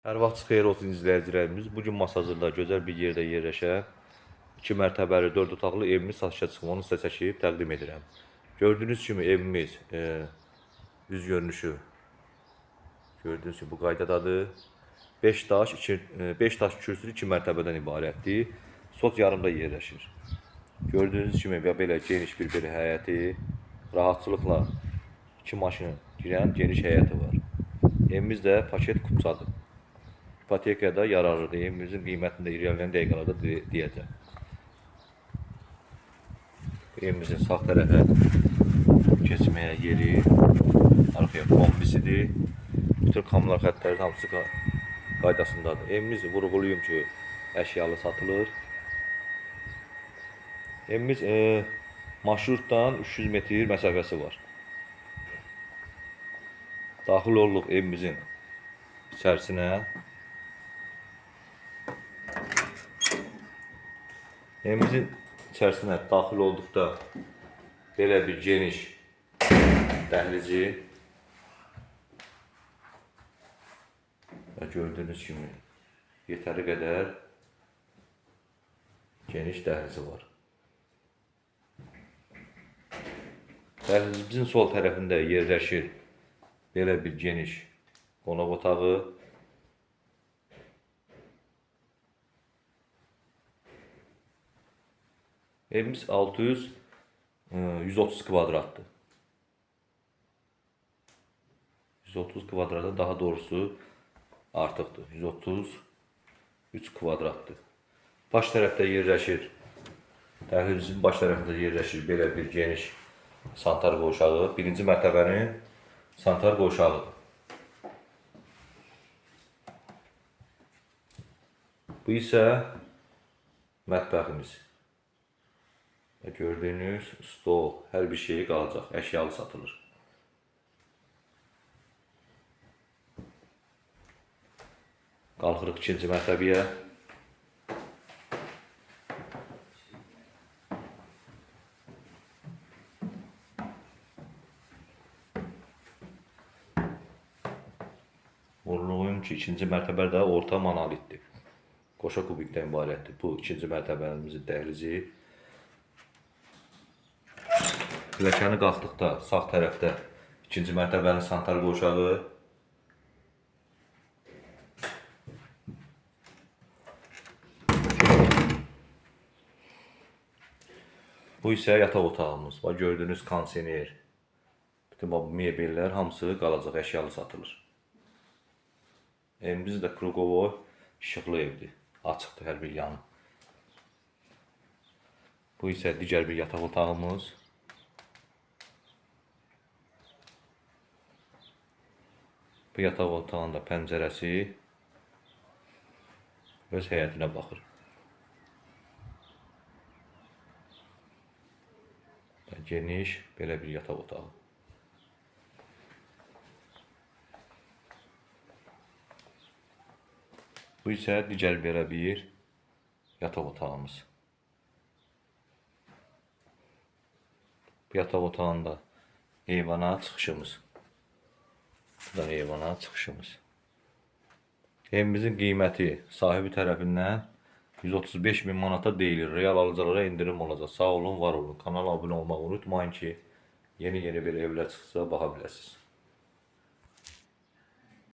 Hər vaxt xeyir olsun izləyicilərimiz. Bugün masajında gözəl bir yerdə yerləşən 2 mərtəbəli 4 otaqlı evimiz satışa çıxıb. Onu sizə çəkib təqdim edirəm. Gördüyünüz kimi evimiz yüz görünüşü gördüyünüz kimi bu qaydadadır. 5 daş, 5 daş kürsülü 2 mərtəbədən ibarətdir. Sol yarımda yerləşir. Gördüyünüz kimi belə geniş bir həyəti, rahatçılıqla 2 maşın girən geniş həyəti var. Evimiz də paket kupçadır. İpotekada yararlıdır. Evimizin qiymətini də ilerleyen dəqiqələrdə deyəcəm. Evimizin sağ tərəfə keçməyə yeri, arxaya kombisidir. Bütün kamlar xəttləri hamısı qaydasındadır. Evimiz vurğuluyum ki, əşyalı satılır. Evimiz marşrutdan 300 metr məsafəsi var. Daxil olduq evimizin içərisinə. Evimizin içərisinə daxil olduqda belə bir geniş dəhlizi və gördüyünüz kimi yetəri qədər geniş dəhlizi var. Dəhlizimizin sol tərəfində yerləşir belə bir geniş qonaq otağı. Evimiz 130 kvadratdır. 130 kvadratdan daha doğrusu artıqdır. 133 kvadratdır. Baş tərəfdə yerləşir. Dəhlizimizin baş tərəfində yerləşir belə bir geniş santar qovşağı. Birinci mərtəbənin santar qovşağıdır. Bu isə mətbəximiz. Gördüyünüz stol, hər bir şeyi qalacaq, əşyalı satılır. Qalxırıq ikinci mərtəbəyə. Vurğulayım ki, ikinci mərtəbədə orta monolitdir. Qoşa kubikdən ibarətdir. Bu ikinci mərtəbəmizin dəhlizi. Pilləkəni qalxdıqda sağ tərəfdə ikinci mərtəbənin santar qovşağı. Bu isə yataq otağımız. Bax gördüyünüz kondisioner. Bütün bu mebellər hamısı qalacaq, əşyalı satılır. Evimiz də krugovoy işıqlı evdir. Açıqdır hər bir yanı. Bu isə digər bir yataq otağımız. Bu yataq otağında pəncərəsi öz həyətinə baxır. Geniş belə bir yataq otağı. Bu isə digər belə bir yataq otağımız. Bu yataq otağında eyvana çıxışımız. Bu da eyvana çıxışımız. Evimizin qiyməti sahibi tərəfindən 135.000 manata deyilir. Real alıcılara indirim olacaq. Sağ olun, var olun. Kanala abunə olmağı unutmayın ki, yeni belə evlər çıxsa baxa biləsiniz.